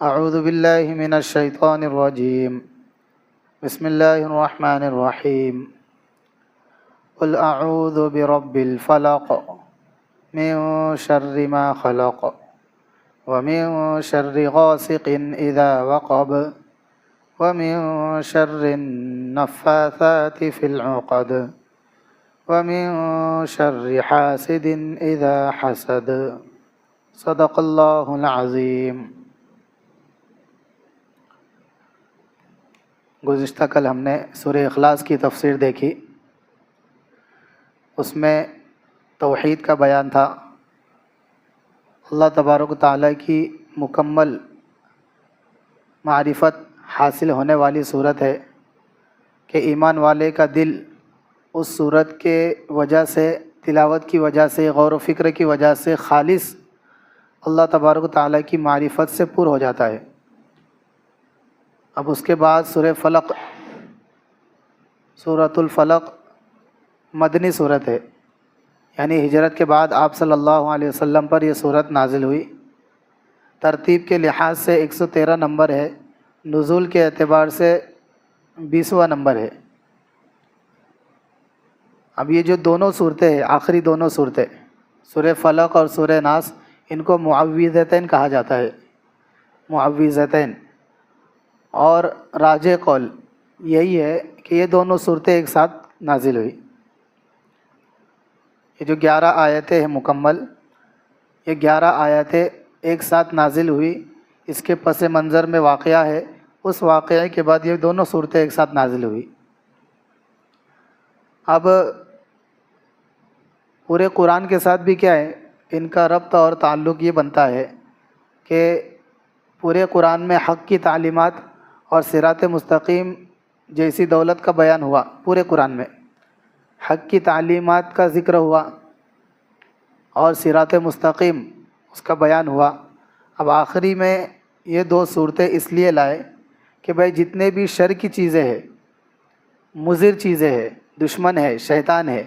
اعوذ باللہ من الشیطان الرجیم بسم اللہ الرحمن الرحیم قل اعوذ برب الفلق من شر ما خلق ومن شر غاسق اذا وقب ومن شر النفاثات في العقد ومن شر حاسد اذا حسد صدق اللہ العظیم۔ گزشتہ کل ہم نے سورہ اخلاص کی تفسیر دیکھی، اس میں توحید کا بیان تھا۔ اللہ تبارک و تعالیٰ کی مکمل معرفت حاصل ہونے والی صورت ہے کہ ایمان والے کا دل اس صورت کے وجہ سے، تلاوت کی وجہ سے، غور و فکر کی وجہ سے خالص اللہ تبارک و تعالیٰ کی معرفت سے پر ہو جاتا ہے۔ اب اس کے بعد سورہ فلق، سورۃ الفلق مدنی صورت ہے، یعنی ہجرت کے بعد آپ صلی اللہ علیہ وسلم پر یہ صورت نازل ہوئی۔ ترتیب کے لحاظ سے 113 نمبر ہے، نزول کے اعتبار سے 20واں نمبر ہے۔ اب یہ جو دونوں صورتیں ہیں، آخری دونوں صورتیں سورہ فلق اور سورہ ناس، ان کو معوذتین کہا جاتا ہے، معوذتین۔ اور راجح قول یہی ہے کہ یہ دونوں صورتیں ایک ساتھ نازل ہوئی۔ یہ جو 11 آیتیں ہیں مکمل، یہ 11 آیتیں ایک ساتھ نازل ہوئی۔ اس کے پس منظر میں واقعہ ہے، اس واقعے کے بعد یہ دونوں صورتیں ایک ساتھ نازل ہوئی۔ اب پورے قرآن کے ساتھ بھی کیا ہے، ان کا ربط اور تعلق یہ بنتا ہے کہ پورے قرآن میں حق کی تعلیمات اور صراط مستقیم جیسی دولت کا بیان ہوا۔ پورے قرآن میں حق کی تعلیمات کا ذکر ہوا اور صراط مستقیم اس کا بیان ہوا۔ اب آخری میں یہ دو صورتیں اس لیے لائے کہ بھائی جتنے بھی شر کی چیزیں ہیں، مضر چیزیں ہیں، دشمن ہے، شیطان ہے،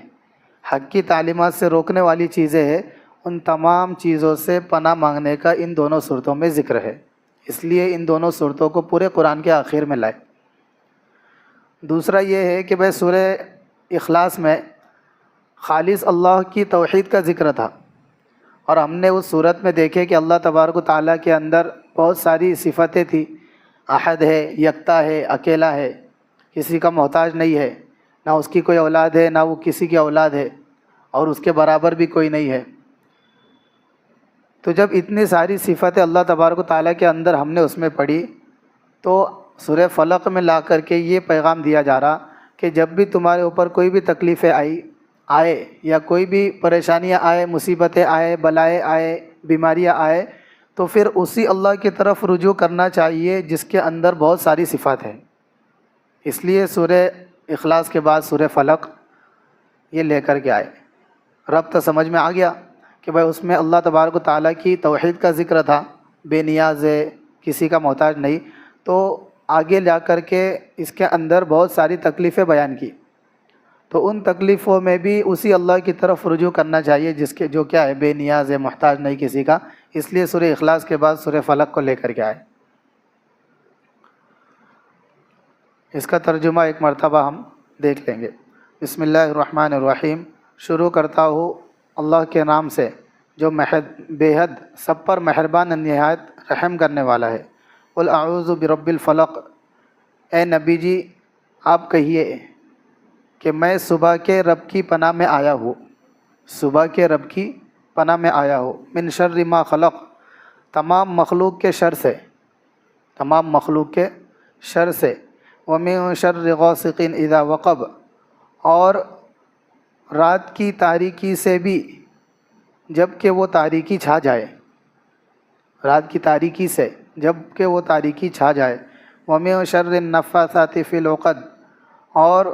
حق کی تعلیمات سے روکنے والی چیزیں ہیں، ان تمام چیزوں سے پناہ مانگنے کا ان دونوں صورتوں میں ذکر ہے، اس لیے ان دونوں صورتوں کو پورے قرآن کے آخر میں لائے۔ دوسرا یہ ہے کہ بھائی سورہ اخلاص میں خالص اللہ کی توحید کا ذکر تھا، اور ہم نے اس صورت میں دیکھے کہ اللہ تبارک و تعالیٰ کے اندر بہت ساری صفتیں تھیں۔ احد ہے، یکتا ہے، اکیلا ہے، کسی کا محتاج نہیں ہے، نہ اس کی کوئی اولاد ہے نہ وہ کسی کی اولاد ہے، اور اس کے برابر بھی کوئی نہیں ہے۔ تو جب اتنی ساری صفتیں اللہ تبارک و تعالیٰ کے اندر ہم نے اس میں پڑھی، تو سورہ فلق میں لا کر کے یہ پیغام دیا جا رہا کہ جب بھی تمہارے اوپر کوئی بھی تکلیفیں آئے یا کوئی بھی پریشانیاں آئے، مصیبتیں آئے، بلائیں آئے، بیماریاں آئے، تو پھر اسی اللہ کی طرف رجوع کرنا چاہیے جس کے اندر بہت ساری صفات ہیں۔ اس لیے سورہ اخلاص کے بعد سورہ فلق یہ لے کر کے آئے۔ ربط سمجھ میں آ گیا کہ بھائی اس میں اللہ تبارک و تعالیٰ کی توحید کا ذکر تھا، بے نیاز ہے، کسی کا محتاج نہیں، تو آگے جا کر کے اس کے اندر بہت ساری تکلیفیں بیان کی، تو ان تکلیفوں میں بھی اسی اللہ کی طرف رجوع کرنا چاہیے جو کیا ہے، بے نیاز ہے، محتاج نہیں کسی کا۔ اس لیے سورہ اخلاص کے بعد سورہ فلق کو لے کر کے آئے۔ اس کا ترجمہ ایک مرتبہ ہم دیکھ لیں گے۔ بسم اللہ الرحمن الرحیم، شروع کرتا ہوں اللہ کے نام سے جو بے حد سب پر مہربان نہایت رحم کرنے والا ہے۔ قل اعوذ برب الفلق، اے نبی جی آپ کہیے کہ میں صبح کے رب کی پناہ میں آیا ہوں، صبح کے رب کی پناہ میں آیا ہوں، من شر ما خلق، تمام مخلوق کے شر سے، تمام مخلوق کے شر سے، ومن شر غاسق اذا وقب، اور رات کی تاریکی سے بھی جب کہ وہ تاریکی چھا جائے، رات کی تاریکی سے جب کہ وہ تاریکی چھا جائے، ومن شر النفاثات فی العقد، اور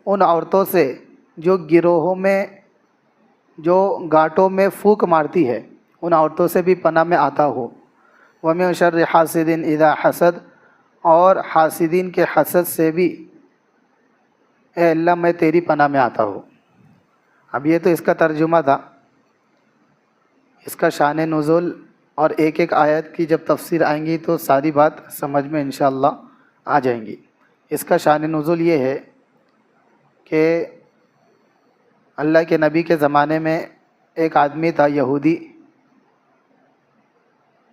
ان عورتوں سے جو گروہوں میں، جو گاٹوں میں پھونک مارتی ہے، ان عورتوں سے بھی پناہ میں آتا ہوں، ومن شر حاسد اذا حسد، اور حاسدین کے حسد سے بھی اے اللہ میں تیری پناہ میں آتا ہوں۔ اب یہ تو اس کا ترجمہ تھا۔ اس کا شان نزول اور ایک ایک آیت کی جب تفسیر آئیں گی تو ساری بات سمجھ میں انشاءاللہ آ جائیں گی۔ اس کا شان نزول یہ ہے کہ اللہ کے نبی کے زمانے میں ایک آدمی تھا یہودی،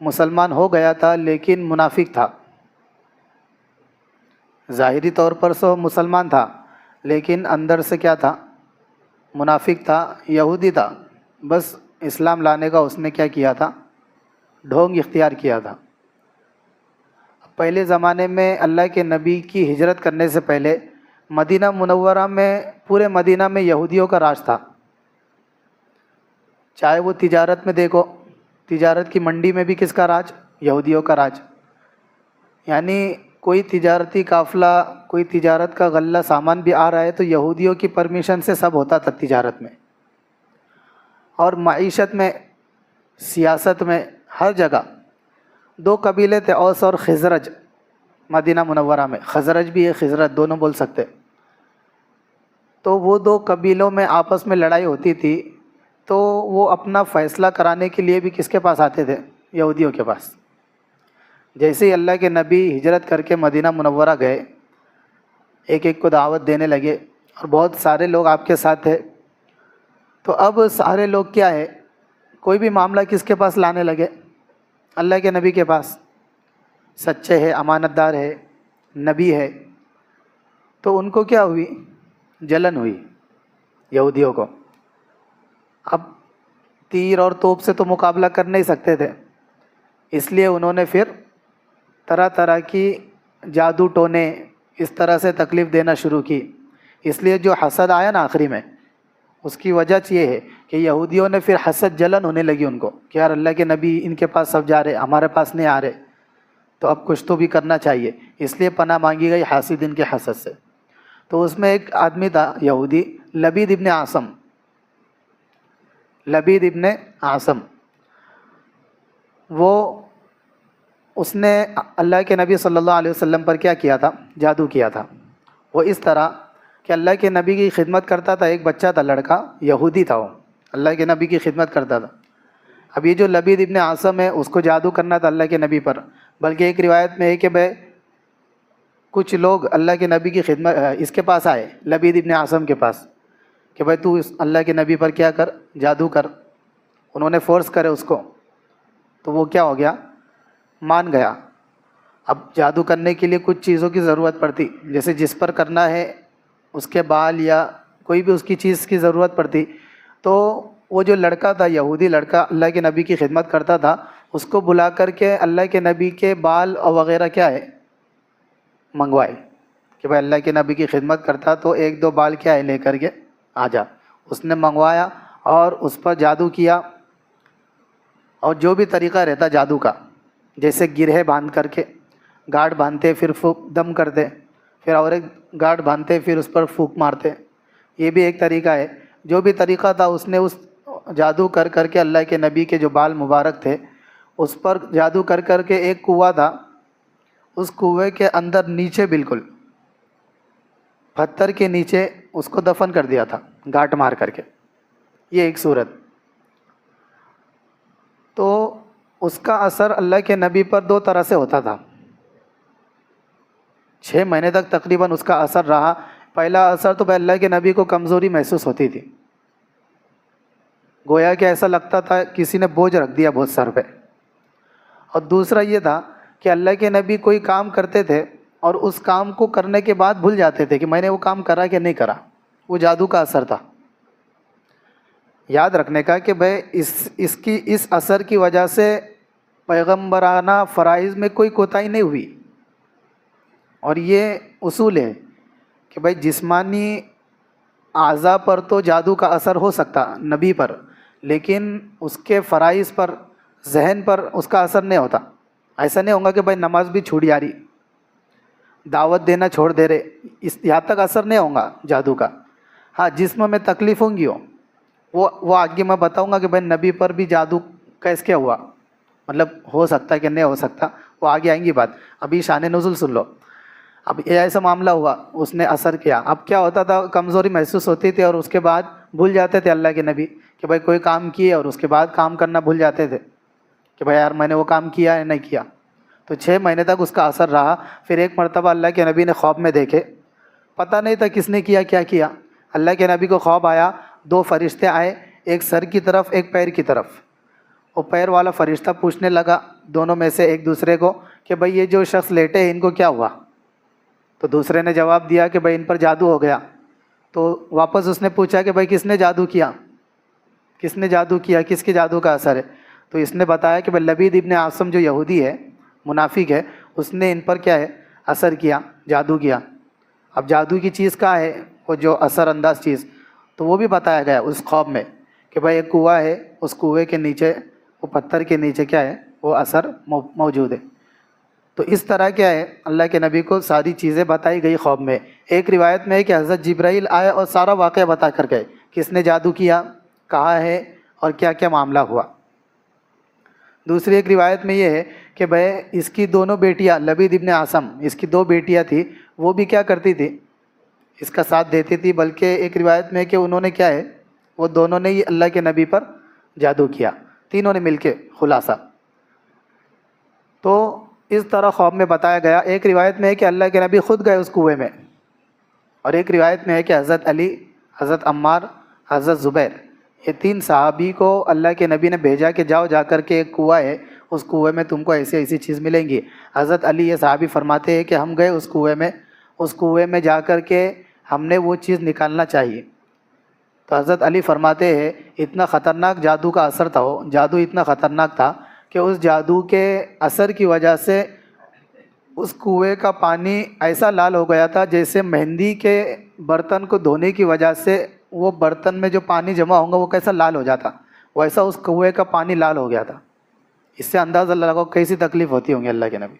مسلمان ہو گیا تھا لیکن منافق تھا۔ ظاہری طور پر سو مسلمان تھا لیکن اندر سے کیا تھا؟ منافق تھا، یہودی تھا۔ بس اسلام لانے کا اس نے کیا کیا تھا؟ ڈھونگ اختیار کیا تھا۔ پہلے زمانے میں اللہ کے نبی کی ہجرت کرنے سے پہلے مدینہ منورہ میں، پورے مدینہ میں یہودیوں کا راج تھا۔ چاہے وہ تجارت میں دیکھو، تجارت کی منڈی میں بھی کس کا راج؟ یہودیوں کا راج۔ یعنی کوئی تجارتی قافلہ، کوئی تجارت کا غلہ سامان بھی آ رہا ہے تو یہودیوں کی پرمیشن سے سب ہوتا تھا تجارت میں۔ اور معیشت میں، سیاست میں، ہر جگہ دو قبیلے تھے، اوس اور خزرج، مدینہ منورہ میں۔ خزرج بھی ہے، خزرج دونوں بول سکتے۔ تو وہ دو قبیلوں میں آپس میں لڑائی ہوتی تھی تو وہ اپنا فیصلہ کرانے کے لیے بھی کس کے پاس آتے تھے؟ یہودیوں کے پاس۔ جیسے ہی اللہ کے نبی ہجرت کر کے مدینہ منورہ گئے، ایک ایک کو دعوت دینے لگے اور بہت سارے لوگ آپ کے ساتھ تھے، تو اب سارے لوگ کیا ہے، کوئی بھی معاملہ کس کے پاس لانے لگے؟ اللہ کے نبی کے پاس۔ سچے ہے، امانت دار ہے، نبی ہے، تو ان کو کیا ہوئی؟ جلن ہوئی یہودیوں کو۔ اب تیر اور توپ سے تو مقابلہ کر نہیں سکتے تھے، اس لیے انہوں نے پھر طرح طرح کی جادو ٹونے اس طرح سے تکلیف دینا شروع کی۔ اس لیے جو حسد آیا نا آخری میں، اس کی وجہ یہ ہے کہ یہودیوں نے پھر حسد، جلن ہونے لگی ان کو کہ یار اللہ کے نبی ان کے پاس سب جا رہے، ہمارے پاس نہیں آ رہے، تو اب کچھ تو بھی کرنا چاہیے۔ اس لیے پناہ مانگی گئی حاسدین کے حسد سے۔ تو اس میں ایک آدمی تھا یہودی، لبید ابن عاصم۔ لبید ابن عاصم، اس نے اللہ کے نبی صلی اللہ علیہ وسلم پر کیا کیا تھا؟ جادو کیا تھا۔ وہ اس طرح کہ اللہ کے نبی کی خدمت کرتا تھا، ایک بچہ تھا، لڑکا، یہودی تھا، وہ اللہ کے نبی کی خدمت کرتا تھا۔ اب یہ جو لبید ابن عاصم ہے، اس کو جادو کرنا تھا اللہ کے نبی پر۔ بلکہ ایک روایت میں ہے کہ بھائی کچھ لوگ اللہ کے نبی کی خدمت اس کے پاس آئے، لبید ابن عاصم کے پاس، کہ بھائی تو اللہ کے نبی پر کیا کر، جادو کر۔ انہوں نے فورس کرے اس کو، تو وہ کیا ہو گیا؟ مان گیا۔ اب جادو کرنے کے لیے کچھ چیزوں کی ضرورت پڑتی، جیسے جس پر کرنا ہے اس کے بال یا کوئی بھی اس کی چیز کی ضرورت پڑتی، تو وہ جو لڑکا تھا، یہودی لڑکا اللہ کے نبی کی خدمت کرتا تھا، اس کو بلا کر کے اللہ کے نبی کے بال اور وغیرہ کیا ہے منگوائے کہ بھائی اللہ کے نبی کی خدمت کرتا تو ایک دو بال کیا ہے لے کر کے آ جا۔ اس نے منگوایا اور اس پر جادو کیا، اور جو بھی طریقہ رہتا جادو کا، جیسے گرہے باندھ کر کے گاڑ باندھتے، پھر دم کرتے، پھر اور ایک گاڑ باندھتے، پھر اس پر پھونک مارتے، یہ بھی ایک طریقہ ہے۔ جو بھی طریقہ تھا اس نے اس جادو کر کر کے اللہ کے نبی کے جو بال مبارک تھے اس پر جادو کر کر کے، ایک کنواں تھا، اس کنویں کے اندر نیچے بالکل پتھر کے نیچے اس کو دفن کر دیا تھا گاٹ مار کر کے۔ یہ ایک صورت۔ تو اس کا اثر اللہ کے نبی پر دو طرح سے ہوتا تھا۔ 6 مہینے تک تقریباً اس کا اثر رہا۔ پہلا اثر تو اللہ کے نبی کو کمزوری محسوس ہوتی تھی، گویا کہ ایسا لگتا تھا کسی نے بوجھ رکھ دیا بہت سر پہ۔ اور دوسرا یہ تھا کہ اللہ کے نبی کوئی کام کرتے تھے اور اس کام کو کرنے کے بعد بھول جاتے تھے کہ میں نے وہ کام کرا کہ نہیں کرا۔ وہ جادو کا اثر تھا۔ یاد رکھنے کا کہ بھائی اس اثر کی وجہ سے پیغمبرانہ فرائض میں کوئی کوتاہی نہیں ہوئی۔ اور یہ اصول ہے کہ بھائی جسمانی اعضاء پر تو جادو کا اثر ہو سکتا نبی پر، لیکن اس کے فرائض پر، ذہن پر اس کا اثر نہیں ہوتا۔ ایسا نہیں ہوگا کہ بھائی نماز بھی چھوٹ جا رہی، دعوت دینا چھوڑ دے رہے، یہاں تک اثر نہیں ہوگا جادو کا۔ ہاں جسم میں تکلیف ہوں گی، وہ آگے میں بتاؤں گا کہ بھائی نبی پر بھی جادو کیسے کیا ہوا، مطلب ہو سکتا ہے کہ نہیں ہو سکتا، وہ آگے آئیں گی بات۔ ابھی شان نزول سن لو۔ اب یہ ایسا معاملہ ہوا، اس نے اثر کیا۔ اب کیا ہوتا تھا، کمزوری محسوس ہوتی تھی اور اس کے بعد بھول جاتے تھے اللہ کے نبی کہ بھائی کوئی کام کیے اور اس کے بعد کام کرنا بھول جاتے تھے۔ کہ بھائی یار میں نے وہ کام کیا یا نہیں کیا. تو 6 مہینے تک اس کا اثر رہا. پھر ایک مرتبہ اللہ کے نبی نے خواب میں دیکھے, پتہ نہیں تھا کس نے کیا کیا کیا. اللہ کے نبی کو خواب آیا, 2 فرشتے آئے, ایک سر کی طرف ایک پیر کی طرف. وہ پیر والا فرشتہ پوچھنے لگا دونوں میں سے ایک دوسرے کو کہ بھائی یہ جو شخص لیٹے ہیں ان کو کیا ہوا؟ تو دوسرے نے جواب دیا کہ بھائی ان پر جادو ہو گیا. تو واپس اس نے پوچھا کہ بھائی کس نے جادو کیا, کس نے جادو کیا, کس کے جادو کا اثر ہے؟ تو اس نے بتایا کہ بھائی لبید ابن عاصم جو یہودی ہے, منافق ہے, اس نے ان پر کیا ہے اثر کیا, جادو کیا. اب جادو کی چیز کیا ہے, وہ جو اثر انداز چیز, تو وہ بھی بتایا گیا اس خواب میں کہ بھائی ایک کنواں ہے, اس کنویں کے نیچے, وہ پتھر کے نیچے کیا ہے وہ اثر موجود ہے. تو اس طرح کیا ہے اللہ کے نبی کو ساری چیزیں بتائی گئی خواب میں. ایک روایت میں ہے کہ حضرت جبرائیل آئے اور سارا واقعہ بتا کر گئے, کس نے جادو کیا, کہاں ہے, اور کیا کیا معاملہ ہوا. دوسری ایک روایت میں یہ ہے کہ بھائی اس کی دونوں بیٹیاں, لبید ابن عاصم, اس کی 2 بیٹیاں تھیں, وہ بھی کیا کرتی تھی, اس کا ساتھ دیتی تھی. بلکہ ایک روایت میں ہے کہ انہوں نے کیا ہے, وہ دونوں نے ہی اللہ کے نبی پر جادو کیا, تینوں نے مل کے خلاصہ. تو اس طرح خواب میں بتایا گیا. ایک روایت میں ہے کہ اللہ کے نبی خود گئے اس کنویں میں, اور ایک روایت میں ہے کہ حضرت علی, حضرت عمار, حضرت زبیر, یہ 3 صحابی کو اللہ کے نبی نے بھیجا کہ جاؤ جا کر کے ایک کنواں ہے, اس کنویں میں تم کو ایسی ایسی چیز ملیں گی. حضرت علی یہ صحابی فرماتے ہیں کہ ہم گئے اس کنویں میں جا کر کے ہم نے وہ چیز نکالنا چاہیے. تو حضرت علی فرماتے ہیں اتنا خطرناک جادو کا اثر تھا, وہ جادو اتنا خطرناک تھا کہ اس جادو کے اثر کی وجہ سے اس کنویں کا پانی ایسا لال ہو گیا تھا جیسے مہندی کے برتن کو دھونے کی وجہ سے وہ برتن میں جو پانی جمع ہوگا وہ کیسا لال ہو جاتا, ویسا اس کنویں کا پانی لال ہو گیا تھا. اس سے اندازہ لگاؤ کیسی تکلیف ہوتی ہوں گی اللہ کے نبی.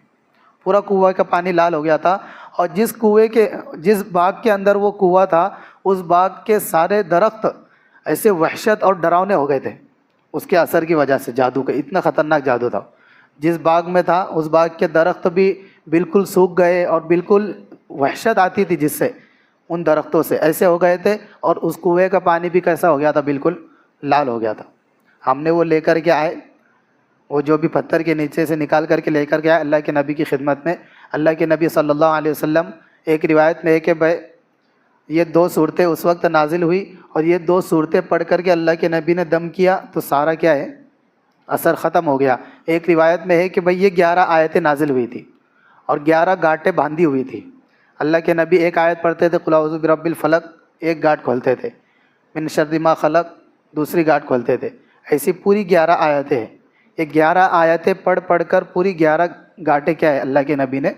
پورا کنویں کا پانی لال ہو گیا تھا, اور جس باغ کے اندر وہ کنواں تھا اس باغ کے سارے درخت ایسے وحشت اور ڈراؤنے ہو گئے تھے اس کے اثر کی وجہ سے. جادو کا اتنا خطرناک جادو تھا. جس باغ میں تھا اس باغ کے درخت بھی بالکل سوکھ گئے, اور بالکل وحشت آتی تھی جس سے ان درختوں سے, ایسے ہو گئے تھے. اور اس کنویں کا پانی بھی کیسا ہو گیا تھا, بالکل لال ہو گیا تھا. ہم نے وہ لے کر کے آئے, وہ جو بھی پتھر کے نیچے سے نکال کر کے لے کر کے آئے اللہ کے نبی کی خدمت میں. اللہ کے نبی صلی اللہ علیہ وسلم, ایک روایت میں ہے کہ بھائی یہ 2 صورتیں اس وقت نازل ہوئی, اور یہ 2 صورتیں پڑھ کر کے اللہ کے نبی نے دم کیا تو سارا کیا ہے اثر ختم ہو گیا. ایک روایت میں ہے کہ بھائی یہ 11 آیتیں نازل ہوئی تھی اور 11 گاٹیں باندھی ہوئی تھی. اللہ کے نبی ایک آیت پڑھتے تھے قل اعوذ برب الفلق, ایک گاٹ کھولتے تھے, من شر ما خلق دوسری گاٹ کھولتے تھے. ایسی پوری 11 آیتیں ہیں. یہ 11 آیتیں پڑھ کر پوری 11 گاٹیں کیا ہے اللہ کے نبی نے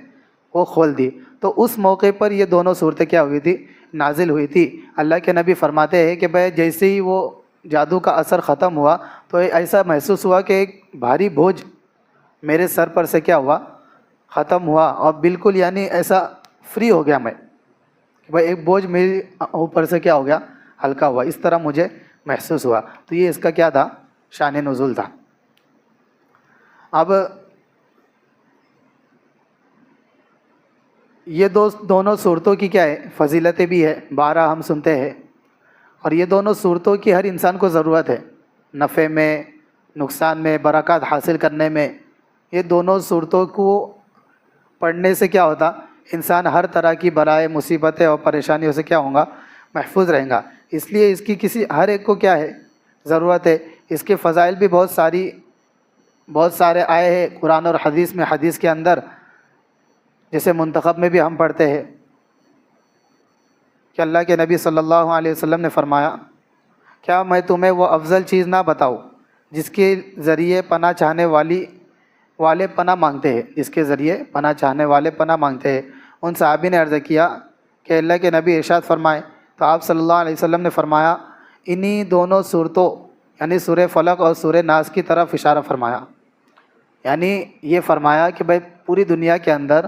وہ کھول دی. تو اس موقع پر یہ دونوں صورتیں کیا ہوئی تھی, نازل ہوئی تھی. اللہ کے نبی فرماتے ہیں کہ بھائی جیسے ہی وہ جادو کا اثر ختم ہوا تو ایسا محسوس ہوا کہ ایک بھاری بوجھ میرے سر پر سے کیا ہوا, ختم ہوا, اور بالکل یعنی ایسا فری ہو گیا میں کہ بھائی ایک بوجھ میرے اوپر سے کیا ہو گیا, ہلکا ہوا. اس طرح مجھے محسوس ہوا. تو یہ اس کا کیا تھا, شان نزول تھا. اب یہ دونوں صورتوں کی کیا ہے فضیلتیں بھی ہے, 12 ہم سنتے ہیں. اور یہ دونوں صورتوں کی ہر انسان کو ضرورت ہے, نفع میں, نقصان میں, برکات حاصل کرنے میں. یہ دونوں صورتوں کو پڑھنے سے کیا ہوتا, انسان ہر طرح کی بلائے, مصیبتیں اور پریشانیوں سے کیا ہوگا, محفوظ رہیں گا. اس لیے اس کی ہر ایک کو کیا ہے ضرورت ہے. اس کے فضائل بھی بہت سارے آئے ہیں قرآن اور حدیث میں. حدیث کے اندر جیسے منتخب میں بھی ہم پڑھتے ہیں کہ اللہ کے نبی صلی اللہ علیہ وسلم نے فرمایا, کیا میں تمہیں وہ افضل چیز نہ بتاؤں جس کے ذریعے پناہ چاہنے والے پناہ مانگتے ہیں, جس کے ذریعے پناہ چاہنے والے پناہ مانگتے ہیں. ان صحابی نے عرض کیا کہ اللہ کے نبی ارشاد فرمائے. تو آپ صلی اللہ علیہ وسلم نے فرمایا انہی دونوں صورتوں یعنی سورہ فلق اور سورہ ناس کی طرف اشارہ فرمایا. یعنی یہ فرمایا کہ بھائی پوری دنیا کے اندر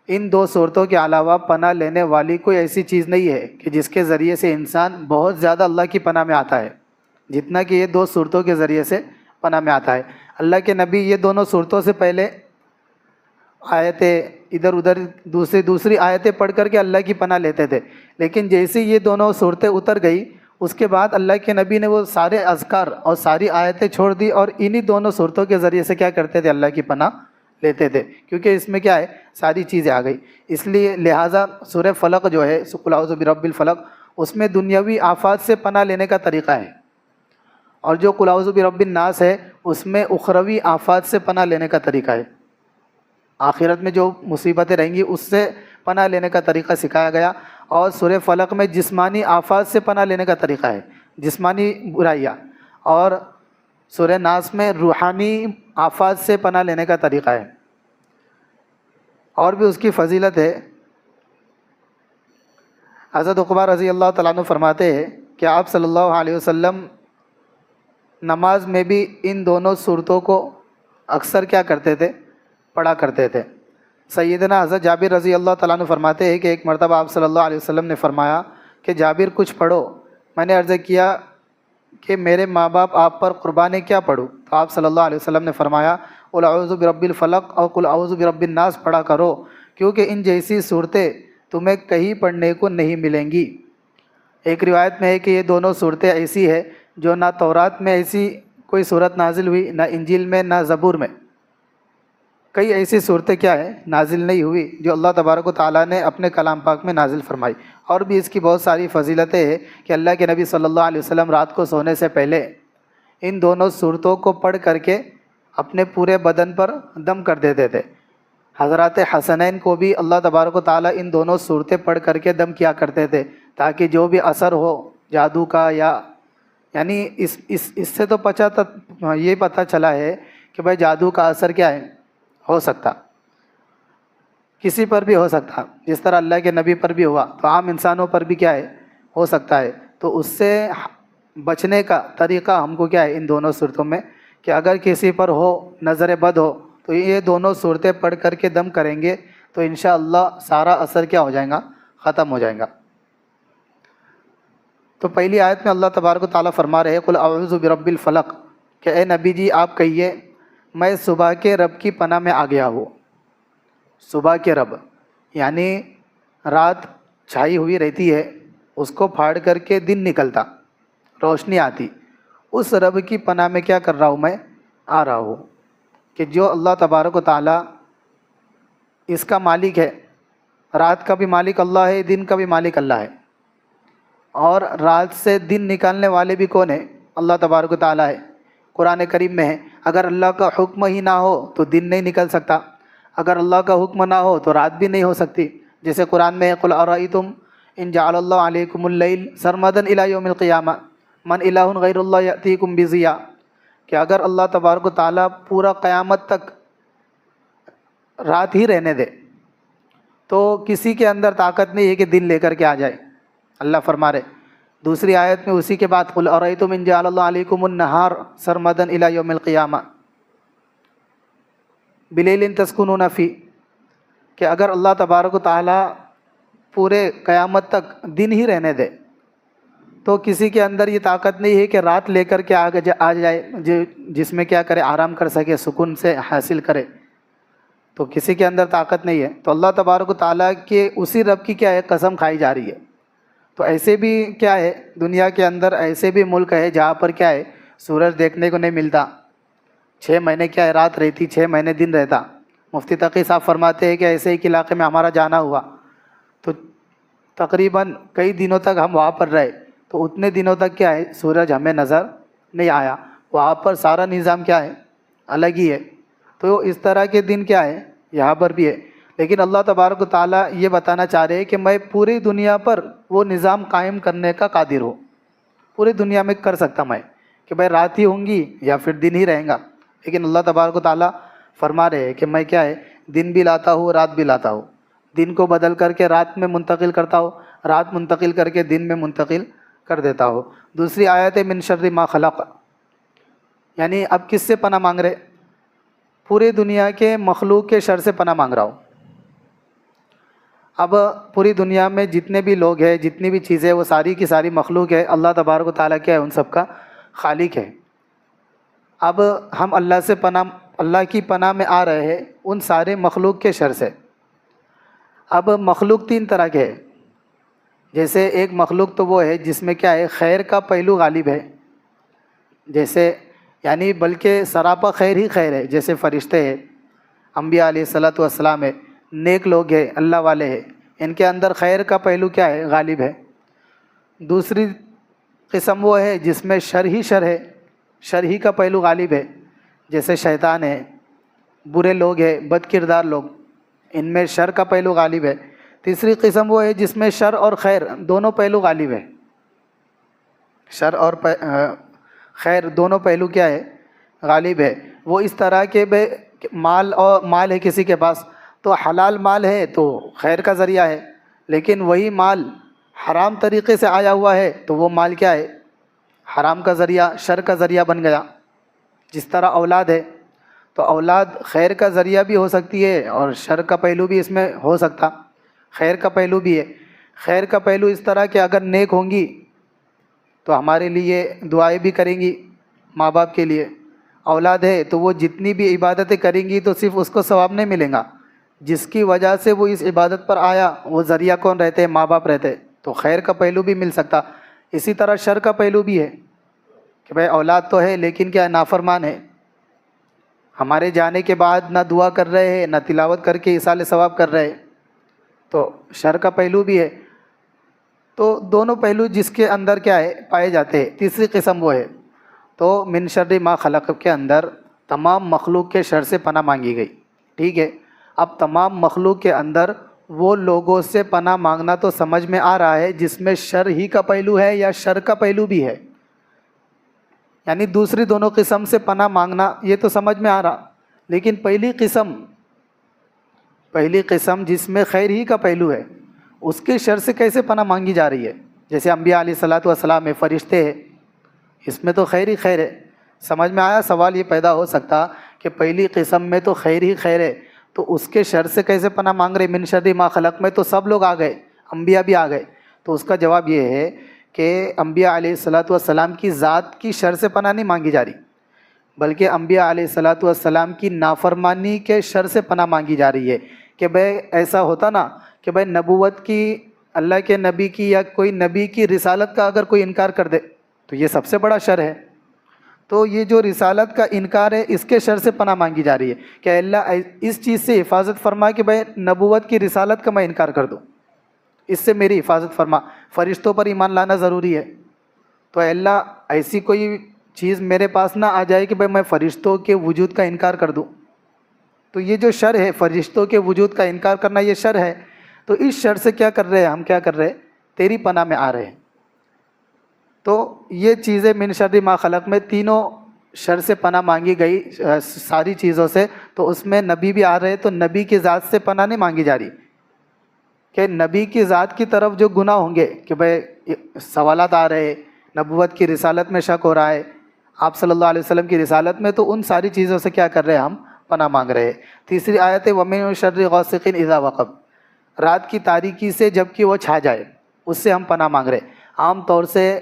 ان 2 صورتوں کے علاوہ پناہ لینے والی کوئی ایسی چیز نہیں ہے کہ جس کے ذریعے سے انسان بہت زیادہ اللہ کی پناہ میں آتا ہے جتنا کہ یہ 2 صورتوں کے ذریعے سے پناہ میں آتا ہے. اللہ کے نبی یہ دونوں صورتوں سے پہلے آیتیں ادھر ادھر دوسری آیتیں پڑھ کر کے اللہ کی پناہ لیتے تھے, لیکن جیسے یہ دونوں صورتیں اتر گئی اس کے بعد اللہ کے نبی نے وہ سارے اذکار اور ساری آیتیں چھوڑ دی اور انہی دونوں صورتوں کے ذریعے سے کیا کرتے تھے؟ اللہ کی پناہ لیتے تھے، کیونکہ اس میں کیا ہے؟ ساری چیزیں آ گئی۔ اس لیے لہٰذا سورہ فلق جو ہے، قل اعوذ برب الفلق، اس میں دنیاوی آفات سے پناہ لینے کا طریقہ ہے، اور جو قل اعوذ برب الناس ہے اس میں اخروی آفات سے پناہ لینے کا طریقہ ہے، آخرت میں جو مصیبتیں رہیں گی اس سے پناہ لینے کا طریقہ سکھایا گیا۔ اور سورہ فلق میں جسمانی آفات سے پناہ لینے کا طریقہ ہے، جسمانی برائیاں، اور سورہ ناس میں روحانی آفات سے پناہ لینے کا طریقہ ہے۔ اور بھی اس کی فضیلت ہے۔ حضرت عقبہ رضی اللہ تعالیٰ عنہ فرماتے ہیں کہ آپ صلی اللہ علیہ وسلم نماز میں بھی ان دونوں صورتوں کو اکثر کیا کرتے تھے؟ پڑھا کرتے تھے۔ سیدنا حضرت جابر رضی اللہ تعالیٰ عنہ فرماتے ہیں کہ ایک مرتبہ آپ صلی اللہ علیہ وسلم نے فرمایا کہ جابر کچھ پڑھو۔ میں نے عرض کیا کہ میرے ماں باپ آپ پر قربان کیا پڑھوں؟ تو آپ صلی اللہ علیہ وسلم نے فرمایا قل اعوذ برب الفلق اور قل اعوذ برب الناس پڑھا کرو، کیونکہ ان جیسی صورتیں تمہیں کہیں پڑھنے کو نہیں ملیں گی۔ ایک روایت میں ہے کہ یہ دونوں صورتیں ایسی ہے جو نہ تورات میں ایسی کوئی صورت نازل ہوئی، نہ انجیل میں، نہ زبور میں، کئی ایسی صورتیں کیا ہے؟ نازل نہیں ہوئی، جو اللہ تبارک و تعالیٰ نے اپنے کلام پاک میں نازل فرمائی۔ اور بھی اس کی بہت ساری فضیلتیں ہیں کہ اللہ کے نبی صلی اللہ علیہ وسلم رات کو سونے سے پہلے ان دونوں صورتوں کو پڑھ کر کے اپنے پورے بدن پر دم کر دیتے تھے۔ حضرات حسنین کو بھی اللہ تبارک و تعالیٰ ان دونوں صورتیں پڑھ کر کے دم کیا کرتے تھے، تاکہ جو بھی اثر ہو جادو کا، یعنی اس سے تو یہ پتہ چلا ہے کہ بھائی جادو کا اثر کیا ہے؟ ہو سکتا، کسی پر بھی ہو سکتا، جس طرح اللہ کے نبی پر بھی ہوا تو عام انسانوں پر بھی کیا ہے؟ ہو سکتا ہے۔ تو اس سے بچنے کا طریقہ ہم کو کیا ہے؟ ان دونوں صورتوں میں، کہ اگر کسی پر ہو، نظر بد ہو، تو یہ دونوں صورتیں پڑھ کر کے دم کریں گے تو انشاءاللہ سارا اثر کیا ہو جائے گا؟ ختم ہو جائے گا۔ تو پہلی آیت میں اللہ تبارک و تعالیٰ فرما رہے قل اعوذ برب الفلق، کہ اے نبی جی آپ کہیے میں صبح کے رب کی پناہ میں آ گیا ہوں۔ صبح کے رب یعنی رات چھائی ہوئی رہتی ہے، اس کو پھاڑ کر کے دن نکلتا، روشنی آتی، اس رب کی پناہ میں کیا کر رہا ہوں؟ میں آ رہا ہوں، کہ جو اللہ تبارک و تعالیٰ اس کا مالک ہے، رات کا بھی مالک اللہ ہے، دن کا بھی مالک اللہ ہے، اور رات سے دن نکالنے والے بھی کون ہے؟ اللہ تبارک و تعالیٰ ہے۔ قرآن کریم میں ہے اگر اللہ کا حکم ہی نہ ہو تو دن نہیں نکل سکتا، اگر اللہ کا حکم نہ ہو تو رات بھی نہیں ہو سکتی۔ جیسے قرآن میں ہے قل ارأیتم ان جعل اللہ علیکم اللیل سرمدا الی یوم القیامہ من الہ غیر اللہ یأتیکم بضیاء، کہ اگر اللہ تبارک و تعالیٰ پورا قیامت تک رات ہی رہنے دے تو کسی کے اندر طاقت نہیں ہے کہ دن لے کر کے آ جائے، اللہ فرما رہے۔ دوسری آیت میں اسی کے بعد قل ارأیتم ان جعل اللہ علیکم النہار سرمدا الی یوم القیامہ بلیل تسکنون فی، کہ اگر اللہ تبارک و تعالیٰ پورے قیامت تک دن ہی رہنے دے تو کسی کے اندر یہ طاقت نہیں ہے کہ رات لے کر کے آ جائے، جس میں کیا کرے؟ آرام کر سکے، سکون سے حاصل کرے، تو کسی کے اندر طاقت نہیں ہے۔ تو اللہ تبارک و تعالیٰ کے اسی رب کی کیا ہے؟ قسم کھائی جا رہی ہے۔ تو ایسے بھی کیا ہے؟ دنیا کے اندر ایسے بھی ملک ہے جہاں پر کیا ہے؟ سورج دیکھنے کو نہیں ملتا، 6 مہینے کیا ہے؟ رات رہتی، 6 مہینے دن رہتا۔ مفتی تقی صاحب فرماتے ہیں کہ ایسے ایک علاقے میں ہمارا جانا ہوا تو تقریباً کئی دنوں تک ہم وہاں پر رہے، تو اتنے دنوں تک کیا ہے؟ سورج ہمیں نظر نہیں آیا۔ وہاں پر سارا نظام کیا ہے؟ الگ ہی ہے۔ تو اس طرح کے دن کیا ہے؟ یہاں پر بھی ہے۔ لیکن اللہ تبارک و تعالیٰ یہ بتانا چاہ رہے ہیں کہ میں پوری دنیا پر وہ نظام قائم کرنے کا قادر ہوں، پوری دنیا میں کر سکتا میں کہ بھائی رات ہی ہوں گی یا پھر دن ہی رہیں گا، لیکن اللہ تبارک و تعالیٰ فرما رہے ہیں کہ میں کیا ہے؟ دن بھی لاتا ہوں، رات بھی لاتا ہوں، دن کو بدل کر کے رات میں منتقل کرتا ہوں، رات منتقل کر کے دن میں منتقل کر دیتا ہوں۔ دوسری آیت ہے من شر ما خلق، یعنی اب کس سے پناہ مانگ رہے؟ پوری دنیا کے مخلوق کے شر سے پناہ مانگ رہا ہوں۔ اب پوری دنیا میں جتنے بھی لوگ ہیں، جتنی بھی چیزیں، وہ ساری کی ساری مخلوق ہے، اللہ تبارک و تعالیٰ کیا ہے؟ ان سب کا خالق ہے۔ اب ہم اللہ کی پناہ میں آ رہے ہیں ان سارے مخلوق کے شر سے۔ اب مخلوق 3 طرح کے ہیں، جیسے ایک مخلوق تو وہ ہے جس میں کیا ہے خیر کا پہلو غالب ہے، جیسے یعنی بلکہ سراپا خیر ہی خیر ہے، جیسے فرشتے ہیں، انبیاء علیہ الصلاۃ والسلام ہے، نیک لوگ ہیں، اللہ والے ہیں، ان کے اندر خیر کا پہلو کیا ہے غالب ہے۔ دوسری قسم وہ ہے جس میں شر ہے، شر ہی کا پہلو غالب ہے، جیسے شیطان ہے، برے لوگ ہیں، بد کردار لوگ، ان میں شر کا پہلو غالب ہے۔ تیسری قسم وہ ہے جس میں شر اور خیر دونوں پہلو غالب ہے، شر اور خیر دونوں پہلو کیا ہے غالب ہے۔ وہ اس طرح کے مال ہے کسی کے پاس تو حلال مال ہے تو خیر کا ذریعہ ہے، لیکن وہی مال حرام طریقے سے آیا ہوا ہے تو وہ مال کیا ہے حرام کا ذریعہ، شر کا ذریعہ بن گیا۔ جس طرح اولاد ہے تو اولاد خیر کا ذریعہ بھی ہو سکتی ہے اور شر کا پہلو بھی اس میں ہو سکتا، خیر کا پہلو بھی ہے۔ خیر کا پہلو اس طرح کہ اگر نیک ہوں گی تو ہمارے لیے دعائیں بھی کریں گی، ماں باپ کے لیے۔ اولاد ہے تو وہ جتنی بھی عبادتیں کریں گی تو صرف اس کو ثواب نہیں ملیں گا، جس کی وجہ سے وہ اس عبادت پر آیا وہ ذریعہ کون رہتے ہیں ماں باپ رہتے، تو خیر کا پہلو بھی مل سکتا۔ اسی طرح شر کا پہلو بھی ہے کہ بھائی اولاد تو ہے لیکن کیا نافرمان ہے، ہمارے جانے کے بعد نہ دعا کر رہے ہیں نہ تلاوت کر کے ایصال ثواب کر رہے ہیں، تو شر کا پہلو بھی ہے۔ تو دونوں پہلو جس کے اندر کیا ہے پائے جاتے ہیں۔ تیسری قسم وہ ہے تو من شر ما خلق کے اندر تمام مخلوق کے شر سے پناہ مانگی گئی، ٹھیک ہے۔ اب تمام مخلوق کے اندر وہ لوگوں سے پناہ مانگنا تو سمجھ میں آ رہا ہے جس میں شر ہی کا پہلو ہے یا شر کا پہلو بھی ہے، یعنی دوسری دونوں قسم سے پناہ مانگنا یہ تو سمجھ میں آ رہا، لیکن پہلی قسم جس میں خیر ہی کا پہلو ہے اس کے شر سے کیسے پناہ مانگی جا رہی ہے؟ جیسے انبیاء علیہ الصلاۃ والسلام ہے، فرشتے ہیں، اس میں تو خیر ہی خیر ہے۔ سمجھ میں آیا؟ سوال یہ پیدا ہو سکتا کہ پہلی قسم میں تو خیر ہی خیر ہے تو اس کے شر سے کیسے پناہ مانگ رہے؟ من شر ما خلق میں تو سب لوگ آ گئے، انبیاء بھی آ گئے، تو اس کا جواب یہ ہے کہ انبیاء علیہ الصلاۃ والسلام کی ذات کی شر سے پناہ نہیں مانگی جا رہی، بلکہ انبیاء علیہ الصلاۃ والسلام کی نافرمانی کے شر سے پناہ مانگی جا رہی ہے۔ کہ بھائی ایسا ہوتا نا کہ بھائی نبوت کی، اللہ کے نبی کی یا کوئی نبی کی رسالت کا اگر کوئی انکار کر دے تو یہ سب سے بڑا شر ہے، تو یہ جو رسالت کا انکار ہے اس کے شر سے پناہ مانگی جا رہی ہے کہ اللہ اس چیز سے حفاظت فرما کہ بھائی نبوت کی رسالت کا میں انکار کر دوں، اس سے میری حفاظت فرما۔ فرشتوں پر ایمان لانا ضروری ہے، تو اللہ ایسی کوئی چیز میرے پاس نہ آ جائے کہ بھائی میں فرشتوں کے وجود کا انکار کر دوں، تو یہ جو شر ہے فرشتوں کے وجود کا انکار کرنا یہ شر ہے، تو اس شر سے کیا کر رہے ہیں ہم؟ کیا کر رہے ہیں؟ تیری پناہ میں آ رہے ہیں۔ تو یہ چیزیں من شر ما خلق میں تینوں شر سے پناہ مانگی گئی ساری چیزوں سے، تو اس میں نبی بھی آ رہے، تو نبی کی ذات سے پناہ نہیں مانگی جا رہی کہ نبی کی ذات کی طرف جو گناہ ہوں گے کہ بھائی سوالات آ رہے، نبوت کی رسالت میں شک ہو رہا ہے، آپ صلی اللہ علیہ وسلم کی رسالت میں، تو ان ساری چیزوں سے کیا کر رہے ہیں ہم؟ پناہ مانگ رہے ہیں۔ تیسری آیت ہے وَمِن شَرِّ غَاسِقٍ إِذَا وَقَبَ، رات کی تاریکی سے جب کہ وہ چھا جائے اس سے ہم پناہ مانگ رہے ہیں۔ عام طور سے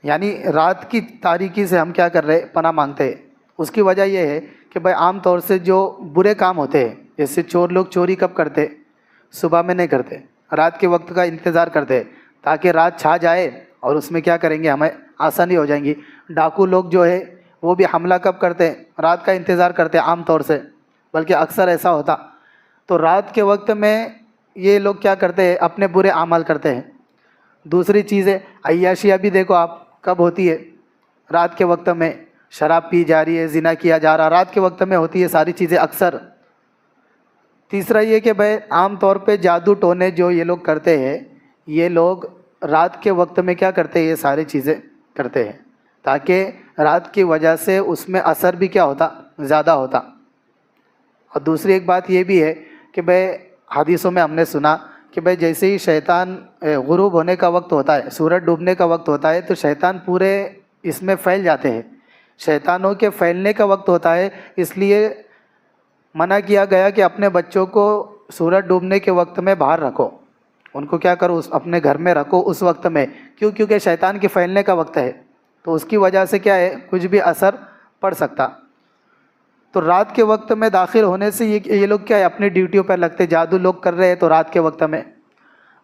یعنی رات کی تاریکی سے ہم کیا کر رہے؟ پناہ مانگتے ہیں۔ اس کی وجہ یہ ہے کہ بھائی عام طور سے جو برے کام ہوتے ہیں، جیسے چور لوگ چوری کب کرتے؟ صبح میں نہیں کرتے، رات کے وقت کا انتظار کرتے تاکہ رات چھا جائے اور اس میں کیا کریں گے ہمیں آسانی ہو جائیں گی۔ ڈاکو لوگ جو ہے وہ بھی حملہ کب کرتے ہیں؟ رات کا انتظار کرتے عام طور سے، بلکہ اکثر ایسا ہوتا۔ تو رات کے وقت میں یہ لوگ کیا کرتے ہیں؟ اپنے برے اعمال کرتے ہیں۔ دوسری چیز ہے عیاشیاں بھی دیکھو آپ کب ہوتی ہے؟ رات کے وقت میں، شراب پی جا رہی ہے، زنا کیا جا رہا، رات کے وقت میں ہوتی ہے ساری چیزیں اکثر۔ تیسرا یہ کہ بھائی عام طور پہ جادو ٹونے جو یہ لوگ کرتے ہیں، یہ لوگ رات کے وقت میں کیا کرتے ہیں؟ یہ ساری چیزیں کرتے ہیں تاکہ رات کی وجہ سے اس میں اثر بھی کیا ہوتا؟ زیادہ ہوتا۔ اور دوسری ایک بات یہ بھی ہے کہ بھائی حدیثوں میں ہم نے سنا کہ بھائی جیسے ہی شیطان غروب ہونے کا وقت ہوتا ہے، سورج ڈوبنے کا وقت ہوتا ہے، تو شیطان پورے اس میں پھیل جاتے ہیں، شیطانوں کے پھیلنے کا وقت ہوتا ہے، اس لیے منع کیا گیا کہ اپنے بچوں کو سورج ڈوبنے کے وقت میں باہر رکھو، ان کو کیا کرو؟ اپنے گھر میں رکھو اس وقت میں، کیونکہ شیطان کے پھیلنے کا وقت ہے، تو اس کی وجہ سے کیا ہے؟ کچھ بھی اثر پڑ سکتا۔ تو رات کے وقت میں داخل ہونے سے یہ لوگ کیا ہے؟ اپنی ڈیوٹیوں پر لگتے، جادو لوگ کر رہے ہیں تو رات کے وقت میں۔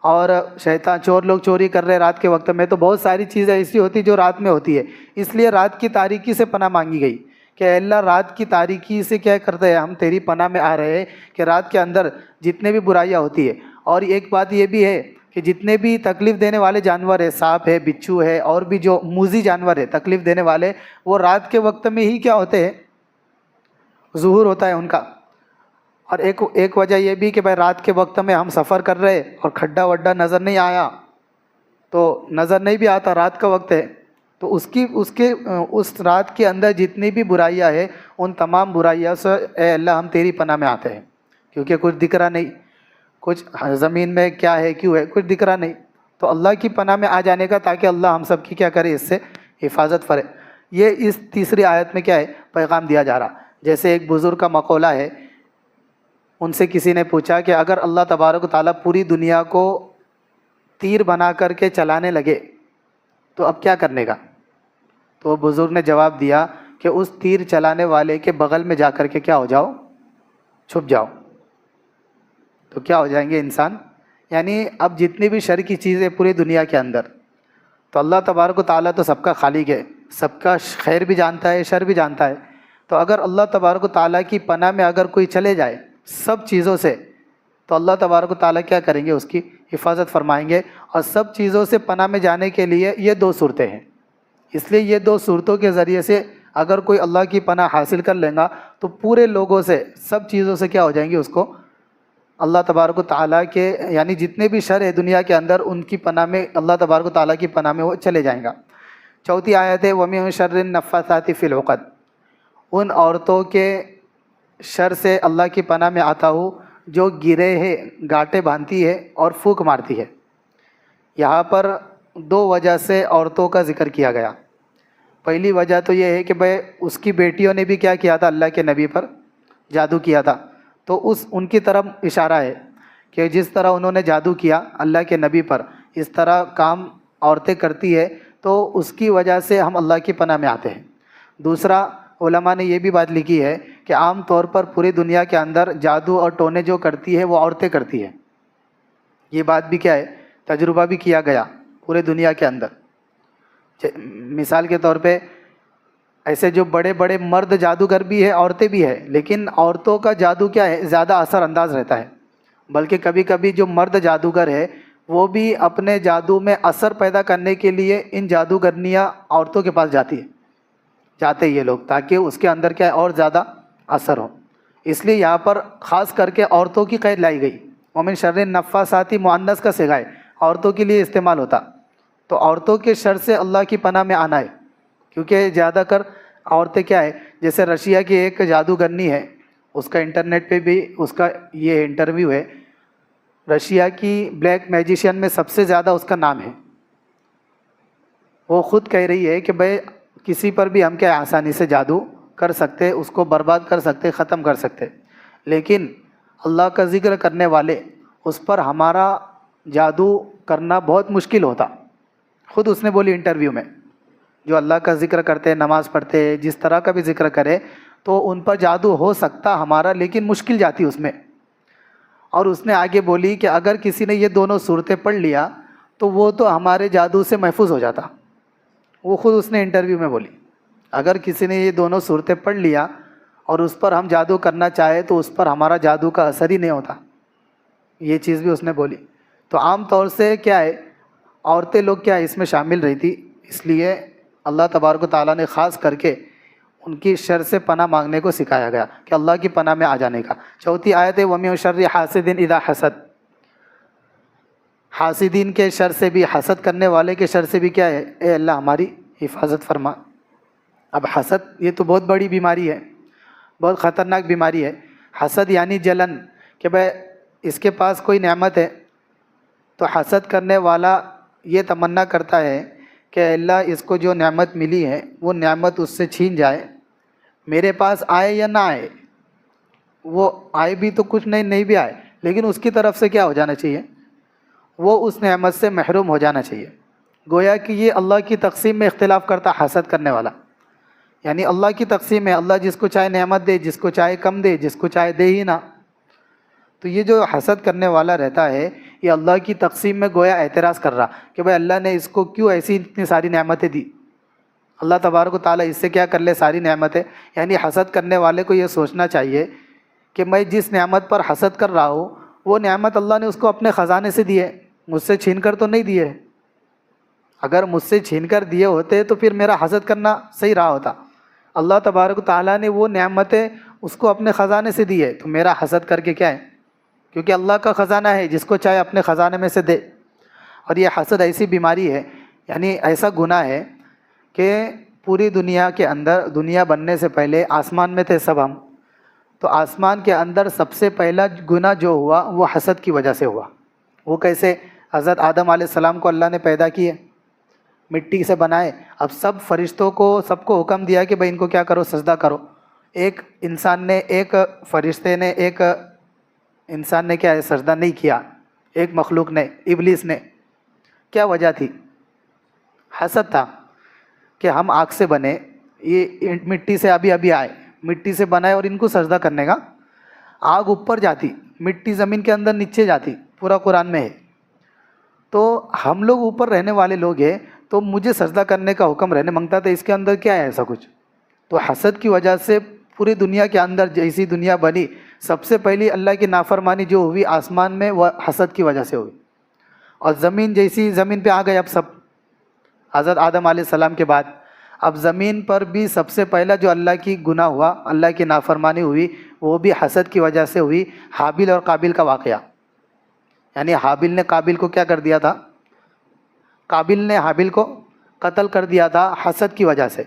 اور شیطان چور لوگ چوری کر رہے رات کے وقت میں، تو بہت ساری چیزیں ایسی ہوتی جو رات میں ہوتی ہے، اس لیے رات کی تاریکی سے پناہ مانگی گئی کہ اے اللہ رات کی تاریکی سے کیا کرتے ہیں، ہم تیری پناہ میں آ رہے ہیں کہ رات کے اندر جتنے بھی برائیاں ہوتی ہے. اور ایک بات یہ بھی ہے کہ جتنے بھی تکلیف دینے والے جانور ہیں، سانپ ہے، بچھو ہے، اور بھی جو موذی جانور ہے تکلیف دینے والے، وہ رات کے وقت میں ہی کیا ہوتے ہیں، ظہور ہوتا ہے ان کا. اور ایک وجہ یہ بھی کہ بھائی رات کے وقت میں ہم سفر کر رہے اور کھڈا وڈا نظر نہیں آیا، تو نظر نہیں بھی آتا، رات کا وقت ہے، تو اس رات کے اندر جتنی بھی برائیاں ہیں ان تمام برائیوں سے اے اللہ ہم تیری پناہ میں آتے ہیں، کیونکہ کچھ دکھ رہا نہیں، کچھ زمین میں کیا ہے کیوں ہے کچھ دکھ رہا نہیں، تو اللہ کی پناہ میں آ جانے کا، تاکہ اللہ ہم سب کی کیا کرے، اس سے حفاظت فرے. یہ اس تیسری آیت میں کیا ہے، پیغام دیا جا رہا. جیسے ایک بزرگ کا مقولہ ہے، ان سے کسی نے پوچھا کہ اگر اللہ تبارک و تعالیٰ پوری دنیا کو تیر بنا کر کے چلانے لگے تو اب کیا کرنے کا؟ تو وہ بزرگ نے جواب دیا کہ اس تیر چلانے والے کے بغل میں جا کر کے کیا ہو جاؤ، چھپ جاؤ. تو کیا ہو جائیں گے انسان، یعنی اب جتنی بھی شر کی چیزیں پوری دنیا کے اندر، تو اللہ تبارک و تعالیٰ تو سب کا خالق ہے، سب کا خیر بھی جانتا ہے، شر بھی جانتا ہے. تو اگر اللہ تبارک و تعالیٰ کی پناہ میں اگر کوئی چلے جائے سب چیزوں سے، تو اللہ تبارک و تعالیٰ کیا کریں گے، اس کی حفاظت فرمائیں گے. اور سب چیزوں سے پناہ میں جانے کے لیے یہ دو صورتیں ہیں، اس لیے یہ دو صورتوں کے ذریعے سے اگر کوئی اللہ کی پناہ حاصل کر لے گا تو پورے لوگوں سے، سب چیزوں سے کیا ہو جائیں گے، اس کو اللہ تبارک و تعالیٰ کے، یعنی جتنے بھی شر ہے دنیا کے اندر ان کی پناہ میں، اللہ تبارک و تعالیٰ کی پناہ میں وہ چلے جائیں گا. چوتھی آیت ہے وَمِن شَرِّ النَّفَّاثَاتِ فِي الْعُقَدِ، ان عورتوں کے شر سے اللہ کی پناہ میں آتا ہوں جو گرے ہے، گاٹے باندھتی ہے اور پھونک مارتی ہے. یہاں پر دو وجہ سے عورتوں کا ذکر کیا گیا. پہلی وجہ تو یہ ہے کہ بھائی اس کی بیٹیوں نے بھی کیا کیا تھا، اللہ کے نبی پر جادو کیا تھا، تو ان کی طرف اشارہ ہے کہ جس طرح انہوں نے جادو کیا اللہ کے نبی پر، اس طرح کام عورتیں کرتی ہے، تو اس کی وجہ سے ہم اللہ کی پناہ میں آتے ہیں. دوسرا علماء نے یہ بھی بات لکھی ہے کہ عام طور پر پوری دنیا کے اندر جادو اور ٹونے جو کرتی ہے وہ عورتیں کرتی ہیں. یہ بات بھی کیا ہے، تجربہ بھی کیا گیا پورے دنیا کے اندر. مثال کے طور پہ ایسے جو بڑے بڑے مرد جادوگر بھی ہے، عورتیں بھی ہے، لیکن عورتوں کا جادو کیا ہے، زیادہ اثر انداز رہتا ہے. بلکہ کبھی کبھی جو مرد جادوگر ہے وہ بھی اپنے جادو میں اثر پیدا کرنے کے لیے ان جادوگرنیاں عورتوں کے پاس جاتے یہ لوگ، تاکہ اس کے اندر کیا ہے اور زیادہ اثر ہو. اس لیے یہاں پر خاص کر کے عورتوں کی قید لائی گئی. وَمِن شَرِّ النَّفَّاثَاتِ مؤنث کا صیغہ ہے، عورتوں کے لیے استعمال ہوتا، تو عورتوں کے شر سے اللہ کی پناہ میں آنا ہے. کیونکہ زیادہ کر عورتیں کیا ہے، جیسے رشیا کی ایک جادوگرنی ہے، اس کا انٹرنیٹ پہ بھی اس کا یہ انٹرویو ہے، رشیا کی بلیک میجیشین میں سب سے زیادہ اس کا نام ہے. وہ خود کہہ رہی ہے کہ بھائی کسی پر بھی ہم کیا آسانی سے جادو کر سکتے، اس کو برباد کر سکتے، ختم کر سکتے، لیکن اللہ کا ذکر کرنے والے اس پر ہمارا جادو کرنا بہت مشکل ہوتا. خود اس نے بولی انٹرویو میں، جو اللہ کا ذکر کرتے، نماز پڑھتے، جس طرح کا بھی ذکر کرے تو ان پر جادو ہو سکتا ہمارا، لیکن مشکل جاتی اس میں. اور اس نے آگے بولی کہ اگر کسی نے یہ دونوں صورتیں پڑھ لیا تو وہ تو ہمارے جادو سے محفوظ ہو جاتا. وہ خود اس نے انٹرویو میں بولی اگر کسی نے یہ دونوں صورتیں پڑھ لیا اور اس پر ہم جادو کرنا چاہے تو اس پر ہمارا جادو کا اثر ہی نہیں ہوتا. یہ چیز بھی اس نے بولی. تو عام طور سے کیا ہے، عورتیں لوگ کیا اس میں شامل رہی تھی، اس لیے اللہ تبارک و تعالیٰ نے خاص کر کے ان کی شر سے پناہ مانگنے کو سکھایا گیا کہ اللہ کی پناہ میں آ جانے کا. چوتھی آیت ہے وَمِن شَرِّ حَاسِدٍ اِذَا حَسَدَ، حاسدین کے شر سے بھی، حسد کرنے والے کے شر سے بھی کیا ہے، اے اللہ ہماری حفاظت فرما. اب حسد یہ تو بہت بڑی بیماری ہے، بہت خطرناک بیماری ہے. حسد یعنی جلن، کہ بھائی اس کے پاس کوئی نعمت ہے تو حسد کرنے والا یہ تمنا کرتا ہے کہ اے اللہ اس کو جو نعمت ملی ہے وہ نعمت اس سے چھین جائے، میرے پاس آئے یا نہ آئے، وہ آئے بھی تو کچھ نہیں بھی آئے، لیکن اس کی طرف سے کیا ہو جانا چاہیے، وہ اس نعمت سے محروم ہو جانا چاہیے. گویا کہ یہ اللہ کی تقسیم میں اختلاف کرتا حسد کرنے والا، یعنی اللہ کی تقسیم ہے، اللہ جس کو چاہے نعمت دے، جس کو چاہے کم دے، جس کو چاہے دے ہی نہ. تو یہ جو حسد کرنے والا رہتا ہے یہ اللہ کی تقسیم میں گویا اعتراض کر رہا کہ بھائی اللہ نے اس کو کیوں ایسی اتنی ساری نعمتیں دی، اللہ تبارک و تعالیٰ اس سے کیا کر لے ساری نعمتیں۔ یعنی حسد کرنے والے کو یہ سوچنا چاہیے کہ میں جس نعمت پر حسد کر رہا ہوں وہ نعمت اللہ نے اس کو اپنے خزانے سے دی ہے، مجھ سے چھین کر تو نہیں دی ہے۔ اگر مجھ سے چھین کر دیے ہوتے تو پھر میرا حسد کرنا صحیح رہا ہوتا۔ اللہ تبارک و تعالیٰ نے وہ نعمتیں اس کو اپنے خزانے سے دی ہے، تو میرا حسد کر کے کیا ہے، کیونکہ اللہ کا خزانہ ہے، جس کو چاہے اپنے خزانے میں سے دے۔ اور یہ حسد ایسی بیماری ہے، یعنی ایسا گناہ ہے کہ پوری دنیا کے اندر، دنیا بننے سے پہلے آسمان میں تھے سب ہم، تو آسمان کے اندر سب سے پہلا گناہ جو ہوا وہ حسد کی وجہ سے ہوا۔ وہ کیسے؟ حضرت آدم علیہ السلام کو اللہ نے پیدا کیے، مٹی سے بنائے، اب سب فرشتوں کو سب کو حکم دیا کہ بھائی ان کو کیا کرو، سجدہ کرو۔ ایک انسان نے، ایک فرشتے نے، ایک انسان نے کیا ہے، سجدہ نہیں کیا، ایک مخلوق نے، ابلیس نے۔ کیا وجہ تھی؟ حسد تھا کہ ہم آگ سے بنے، یہ مٹی سے ابھی آئے، مٹی سے بنائے اور ان کو سجدہ کرنے کا۔ آگ اوپر جاتی، مٹی زمین کے اندر نیچے جاتی، پورا قرآن میں ہے۔ تو ہم لوگ اوپر رہنے والے لوگ ہیں، تو مجھے سجدہ کرنے کا حکم رہنے مانگتا تھا، اس کے اندر کیا ہے ایسا کچھ؟ تو حسد کی وجہ سے پوری دنیا کے اندر جیسی دنیا بنی، سب سے پہلی اللہ کی نافرمانی جو ہوئی آسمان میں وہ حسد کی وجہ سے ہوئی۔ اور زمین جیسی، زمین پہ آ گئے اب سب حضرت آدم علیہ السلام کے بعد، اب زمین پر بھی سب سے پہلا جو اللہ کی گناہ ہوا، اللہ کی نافرمانی ہوئی، وہ بھی حسد کی وجہ سے ہوئی۔ حابیل اور قابیل کا واقعہ، یعنی حابیل نے قابیل کو کیا کر دیا تھا، قابیل نے حابیل کو قتل کر دیا تھا حسد کی وجہ سے،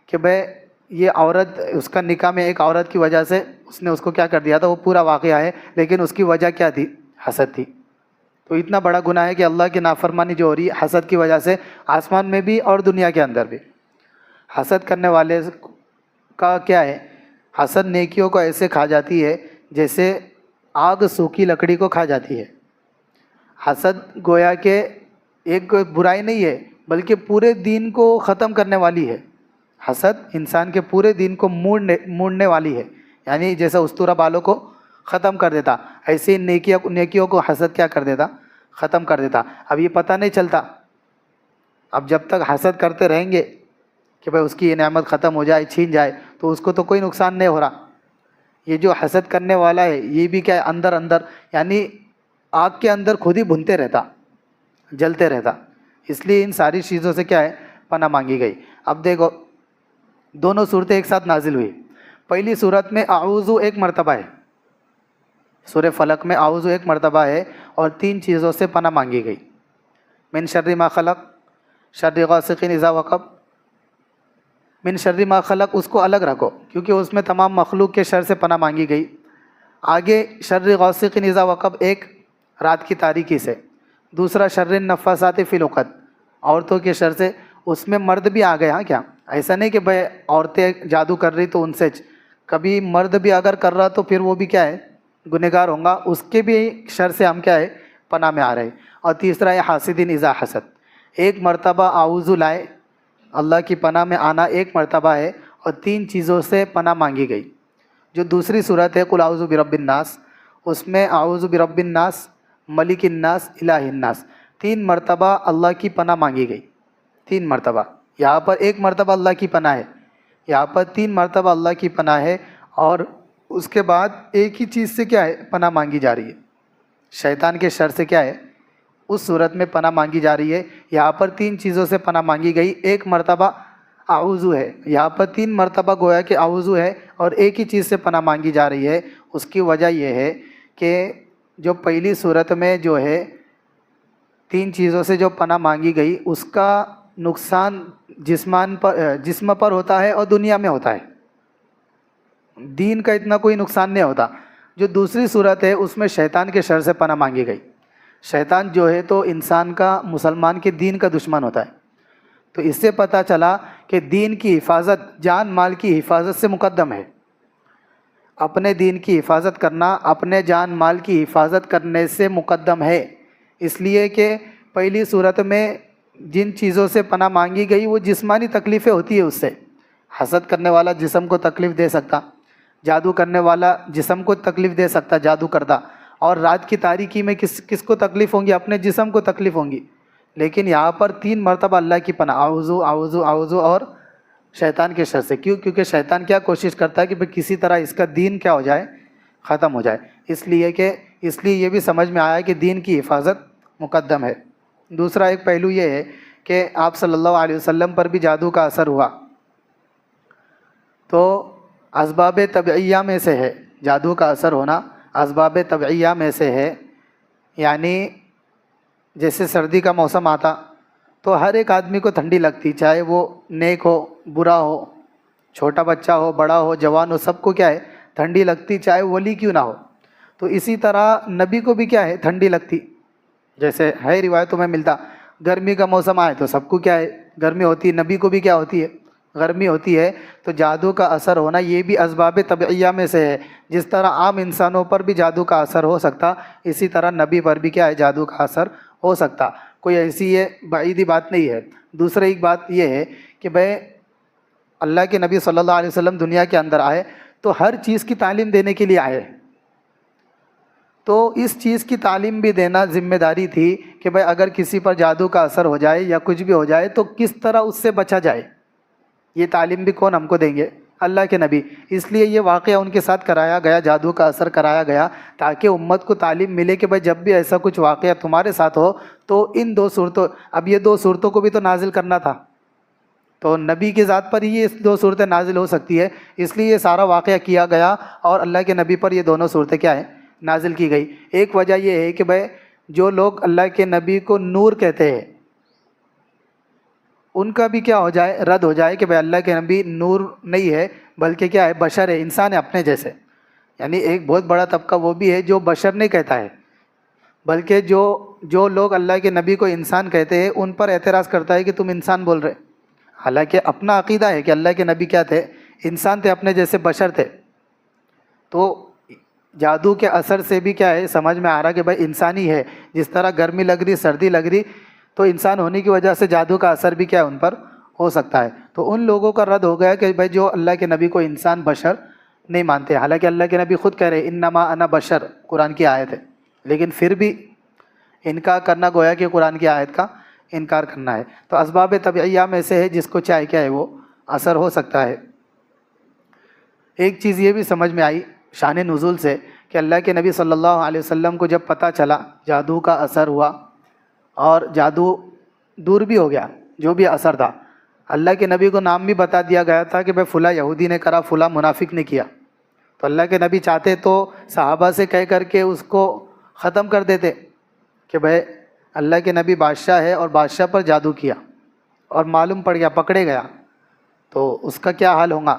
کہ بھئی یہ عورت، اس کا نکاح میں ایک عورت کی وجہ سے اس نے اس کو کیا کر دیا تھا، وہ پورا واقعہ ہے، لیکن اس کی وجہ کیا تھی؟ حسد تھی۔ تو اتنا بڑا گناہ ہے کہ اللہ کی نافرمانی جو ہو رہی ہے حسد کی وجہ سے، آسمان میں بھی اور دنیا کے اندر بھی۔ حسد کرنے والے کا کیا ہے، حسد نیکیوں کو ایسے کھا جاتی ہے جیسے آگ سوکھی لکڑی کو کھا جاتی ہے۔ حسد گویا کہ ایک برائی نہیں ہے، بلکہ پورے دین کو ختم کرنے والی ہے۔ حسد انسان کے پورے دین کو موڑنے والی ہے، یعنی جیسا استورا بالوں کو ختم کر دیتا، ایسے نیکیوں کو حسد کیا کر دیتا، ختم کر دیتا۔ اب یہ پتہ نہیں چلتا، اب جب تک حسد کرتے رہیں گے کہ بھائی اس کی یہ نعمت ختم ہو جائے، چھین جائے، تو اس کو تو کوئی نقصان نہیں ہو رہا۔ یہ جو حسد کرنے والا ہے یہ بھی کیا ہے، اندر اندر یعنی آگ کے اندر خود ہی بھنتے رہتا، جلتے رہتا۔ اس لیے ان ساری چیزوں سے کیا ہے، پناہ مانگی گئی۔ اب دیکھو دونوں صورتیں ایک ساتھ نازل ہوئی۔ پہلی صورت میں اعوذ ایک مرتبہ ہے، سورہ فلق میں اعوذ ایک مرتبہ ہے، اور 3 چیزوں سے پناہ مانگی گئی۔ من شر ما خلق، شر غاسق اذا وقب۔ من شر ما خلق اس کو الگ رکھو، کیونکہ اس میں تمام مخلوق کے شر سے پناہ مانگی گئی۔ آگے شر غاسق اذا وقب، ایک رات کی تاریکی سے، دوسرا شر النفاثات فی العقد، عورتوں کے شر سے۔ اس میں مرد بھی آ گئے، ہاں کیا ایسا نہیں کہ بھائی عورتیں جادو کر رہی تو ان سے، کبھی مرد بھی اگر کر رہا تو پھر وہ بھی کیا ہے، گنہگار ہوں گا، اس کے بھی شر سے ہم کیا ہے، پناہ میں آ رہے ہیں۔ اور تیسرا ہے حاسدین اذا حسد، ایک مرتبہ اعوذ لائے، اللہ کی پناہ میں آنا ایک مرتبہ ہے، اور 3 چیزوں سے پناہ مانگی گئی۔ جو دوسری صورت ہے قل اعوذ برب الناس، اس میں اعوذ برب الناس، ملک الناس، الہ الناس، 3 مرتبہ اللہ کی پناہ مانگی گئی۔ 3 مرتبہ، یہاں پر ایک مرتبہ اللہ کی پناہ ہے، یہاں پر 3 مرتبہ اللہ کی پناہ ہے، اور اس کے بعد ایک ہی چیز سے کیا ہے، پناہ مانگی جا رہی ہے، شیطان کے شر سے کیا ہے، اس صورت میں پناہ مانگی جا رہی ہے۔ یہاں پر 3 چیزوں سے پناہ مانگی گئی، ایک مرتبہ اعوذ ہے، یہاں پر 3 مرتبہ گویا کہ اعوذ ہے، اور ایک ہی چیز سے پناہ مانگی جا رہی ہے۔ اس کی وجہ یہ ہے کہ جو پہلی صورت میں جو ہے 3 چیزوں سے جو پناہ مانگی گئی، اس کا نقصان جسم پر ہوتا ہے اور دنیا میں ہوتا ہے، دین کا اتنا کوئی نقصان نہیں ہوتا۔ جو دوسری صورت ہے اس میں شیطان کے شر سے پناہ مانگی گئی۔ شیطان جو ہے تو انسان کا، مسلمان کے دین کا دشمن ہوتا ہے، تو اس سے پتہ چلا کہ دین کی حفاظت جان مال کی حفاظت سے مقدم ہے۔ اپنے دین کی حفاظت کرنا اپنے جان مال کی حفاظت کرنے سے مقدم ہے، اس لیے کہ پہلی صورت میں جن چیزوں سے پناہ مانگی گئی وہ جسمانی تکلیفیں ہوتی ہے، اس سے حسد کرنے والا جسم کو تکلیف دے سکتا، جادو کرنے والا جسم کو تکلیف دے سکتا، جادو کرتا، اور رات کی تاریکی میں کس کو تکلیف ہوں گی؟ اپنے جسم کو تکلیف ہوں گی. لیکن یہاں پر 3 مرتبہ اللہ کی پناہ، اعوذ اعوذ اعوذ، اور شیطان کے شر سے. کیوں؟ کیونکہ شیطان کیا کوشش کرتا ہے کہ بھئی کسی طرح اس کا دین کیا ہو جائے، ختم ہو جائے. اس لیے یہ بھی سمجھ میں آیا کہ دین کی حفاظت مقدم ہے. دوسرا ایک پہلو یہ ہے کہ آپ صلی اللہ علیہ وسلم پر بھی جادو کا اثر ہوا، تو اسباب طبعیہ میں سے ہے. جادو کا اثر ہونا اسباب طبعیہ میں سے ہے. یعنی جیسے سردی کا موسم آتا تو ہر ایک آدمی کو ٹھنڈی لگتی، چاہے وہ نیک ہو برا ہو، چھوٹا بچہ ہو بڑا ہو جوان ہو، سب کو کیا ہے ٹھنڈی لگتی، چاہے ولی کیوں نہ ہو. تو اسی طرح نبی کو بھی کیا ہے ٹھنڈی لگتی. جیسے ہے روایتوں میں ملتا، گرمی کا موسم آئے تو سب کو کیا ہے گرمی ہوتی ہے، نبی کو بھی کیا ہوتی ہے گرمی ہوتی ہے. تو جادو کا اثر ہونا یہ بھی اسباب طبعیہ میں سے ہے. جس طرح عام انسانوں پر بھی جادو کا اثر ہو سکتا، اسی طرح نبی پر بھی کیا ہے جادو کا اثر ہو سکتا. کوئی ایسی یہ بعیدی بات نہیں ہے. دوسرا ایک بات یہ ہے کہ بھئی اللہ کے نبی صلی اللہ علیہ وسلم دنیا کے اندر آئے تو ہر چیز کی تعلیم دینے کے لیے آئے. تو اس چیز کی تعلیم بھی دینا ذمہ داری تھی کہ بھئی اگر کسی پر جادو کا اثر ہو جائے یا کچھ بھی ہو جائے تو کس طرح اس سے بچا جائے. یہ تعلیم بھی کون ہم کو دیں گے؟ اللہ کے نبی. اس لیے یہ واقعہ ان کے ساتھ کرایا گیا، جادو کا اثر کرایا گیا، تاکہ امت کو تعلیم ملے کہ بھئی جب بھی ایسا کچھ واقعہ تمہارے ساتھ ہو تو ان 2 صورتوں، اب یہ 2 صورتوں کو بھی تو نازل کرنا تھا، تو نبی کی ذات پر ہی یہ 2 صورتیں نازل ہو سکتی ہے. اس لیے یہ سارا واقعہ کیا گیا اور اللہ کے نبی پر یہ دونوں صورتیں کیا ہیں نازل کی گئی. ایک وجہ یہ ہے کہ بھئی جو لوگ اللہ کے نبی کو نور کہتے ہیں ان کا بھی کیا ہو جائے رد ہو جائے کہ بھئی اللہ کے نبی نور نہیں ہے بلکہ کیا ہے بشر ہے، انسان ہے اپنے جیسے. یعنی ایک بہت بڑا طبقہ وہ بھی ہے جو بشر نہیں کہتا ہے، بلکہ جو لوگ اللہ کے نبی کو انسان کہتے ہیں ان پر اعتراض کرتا ہے کہ تم انسان بول رہے. حالانکہ اپنا عقیدہ ہے کہ اللہ کے نبی کیا تھے انسان تھے، اپنے جیسے بشر تھے. تو جادو کے اثر سے بھی کیا ہے سمجھ میں آ رہا کہ بھئی انسانی ہے. جس طرح گرمی لگ رہی سردی لگ رہی تو انسان ہونے کی وجہ سے جادو کا اثر بھی کیا ہے ان پر ہو سکتا ہے. تو ان لوگوں کا رد ہو گیا کہ بھئی جو اللہ کے نبی کو انسان بشر نہیں مانتے. حالانکہ اللہ کے نبی خود کہہ رہے انما انا بشر، قرآن کی آیت ہے، لیکن پھر بھی انکار کرنا گویا کہ قرآن کی آیت کا انکار کرنا ہے. تو اسباب طبعیہ میں سے ہے جس کو چاہے کیا ہے وہ اثر ہو سکتا ہے. ایک چیز یہ بھی سمجھ میں آئی شان نزول سے کہ اللہ کے نبی صلی اللہ علیہ وسلم کو جب پتہ چلا جادو کا اثر ہوا اور جادو دور بھی ہو گیا، جو بھی اثر تھا، اللہ کے نبی کو نام بھی بتا دیا گیا تھا کہ بھئی فلاں یہودی نے کرا، فلاں منافق نے کیا. تو اللہ کے نبی چاہتے تو صحابہ سے کہہ کر کے اس کو ختم کر دیتے کہ بھئی اللہ کے نبی بادشاہ ہے اور بادشاہ پر جادو کیا اور معلوم پڑ گیا پکڑے گیا تو اس کا کیا حال ہوگا،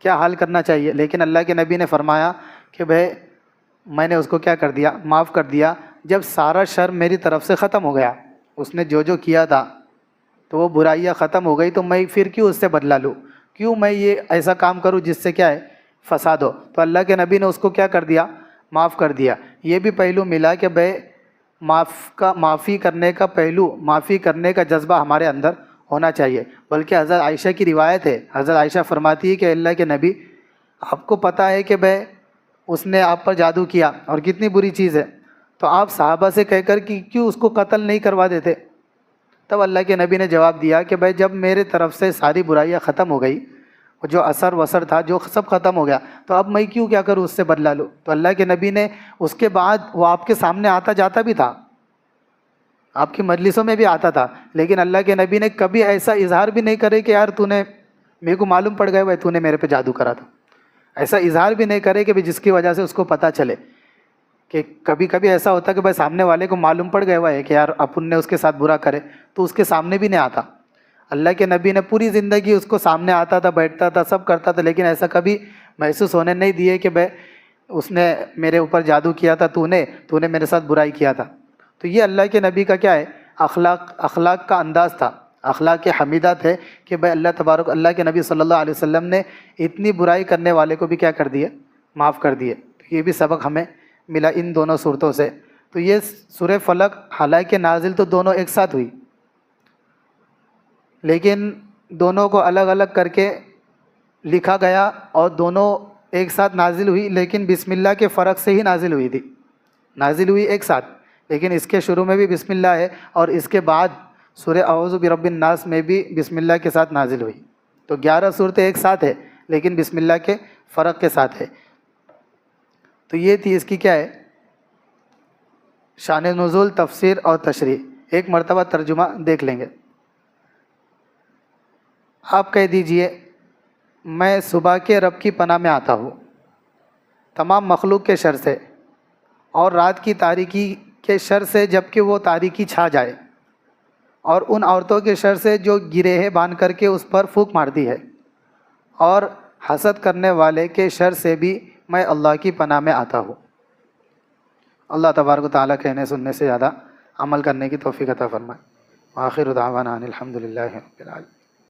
کیا حال کرنا چاہیے. لیکن اللہ کے نبی نے فرمایا کہ بھئی میں نے اس کو کیا کر دیا معاف کر دیا. جب سارا شر میری طرف سے ختم ہو گیا، اس نے جو کیا تھا تو وہ برائیاں ختم ہو گئی، تو میں پھر کیوں اس سے بدلہ لوں، کیوں میں یہ ایسا کام کروں جس سے کیا ہے فساد ہو. تو اللہ کے نبی نے اس کو کیا کر دیا معاف کر دیا. یہ بھی پہلو ملا کہ بھئی معافی کرنے کا پہلو، معافی کرنے کا جذبہ ہمارے اندر ہونا چاہیے. بلکہ حضرت عائشہ کی روایت ہے، حضرت عائشہ فرماتی ہے کہ اللہ کے نبی آپ کو پتہ ہے کہ بھئی اس نے آپ پر جادو کیا اور کتنی بری چیز ہے، تو آپ صحابہ سے کہہ کر کہ کیوں اس کو قتل نہیں کروا دیتے. تب اللہ کے نبی نے جواب دیا کہ بھئی جب میرے طرف سے ساری برائیاں ختم ہو گئی، جو اثر وثر تھا جو سب ختم ہو گیا، تو اب میں کیوں کیا کروں اس سے بدلہ لوں. تو اللہ کے نبی نے اس کے بعد وہ آپ کے سامنے آتا جاتا بھی تھا، آپ کی مجلسوں میں بھی آتا تھا، لیکن اللہ کے نبی نے کبھی ایسا اظہار بھی نہیں کرے کہ یار تو نے میرے کو معلوم پڑ گیا بھائی تو نے میرے پہ جادو کرا تھا. ایسا اظہار بھی نہیں کرے کہ جس کی وجہ سے اس کو پتہ چلے. کہ کبھی کبھی ایسا ہوتا کہ بھائی سامنے والے کو معلوم پڑ گیا ہوا ہے کہ یار اپن نے اس کے ساتھ برا کرے تو اس کے سامنے بھی نہیں آتا. اللہ کے نبی نے پوری زندگی اس کو سامنے آتا تھا، بیٹھتا تھا، سب کرتا تھا، لیکن ایسا کبھی محسوس ہونے نہیں دیے کہ بھائی اس نے میرے اوپر جادو کیا تھا، تو نے میرے ساتھ برائی کیا تھا. تو یہ اللہ کے نبی کا کیا ہے اخلاق کا انداز تھا، اخلاق حمیدہ تھے کہ بھائی اللہ کے نبی صلی اللہ علیہ وسلم نے اتنی برائی کرنے والے کو بھی کیا کر دیے معاف کر دیے. یہ بھی سبق ہمیں ملا ان دونوں صورتوں سے. تو یہ سورہ فلق حالانکہ نازل تو دونوں ایک ساتھ ہوئی، لیکن دونوں کو الگ الگ کر کے لکھا گیا اور دونوں ایک ساتھ نازل ہوئی، لیکن بسم اللہ کے فرق سے ہی نازل ہوئی تھی. نازل ہوئی ایک ساتھ، لیکن اس کے شروع میں بھی بسم اللہ ہے اور اس کے بعد سورہ اعوذ برب الناس میں بھی بسم اللہ کے ساتھ نازل ہوئی. تو 11 صورتیں ایک ساتھ ہے لیکن بسم اللہ کے فرق کے ساتھ ہے. تو یہ تھی اس کی کیا ہے شان نزول، تفسیر اور تشریح. ایک مرتبہ ترجمہ دیکھ لیں گے. آپ کہہ دیجئے میں صبح کے رب کی پناہ میں آتا ہوں تمام مخلوق کے شر سے، اور رات کی تاریکی کے شر سے جب کہ وہ تاریکی چھا جائے، اور ان عورتوں کے شر سے جو گرہ باندھ کر کے اس پر پھونک مارتی ہے، اور حسد کرنے والے کے شر سے بھی میں اللہ کی پناہ میں آتا ہوں. اللہ تبارک و تعالیٰ کہنے سننے سے زیادہ عمل کرنے کی توفیق عطا فرمائے. آخر دعوانا ان الحمد للہ رب العالمین.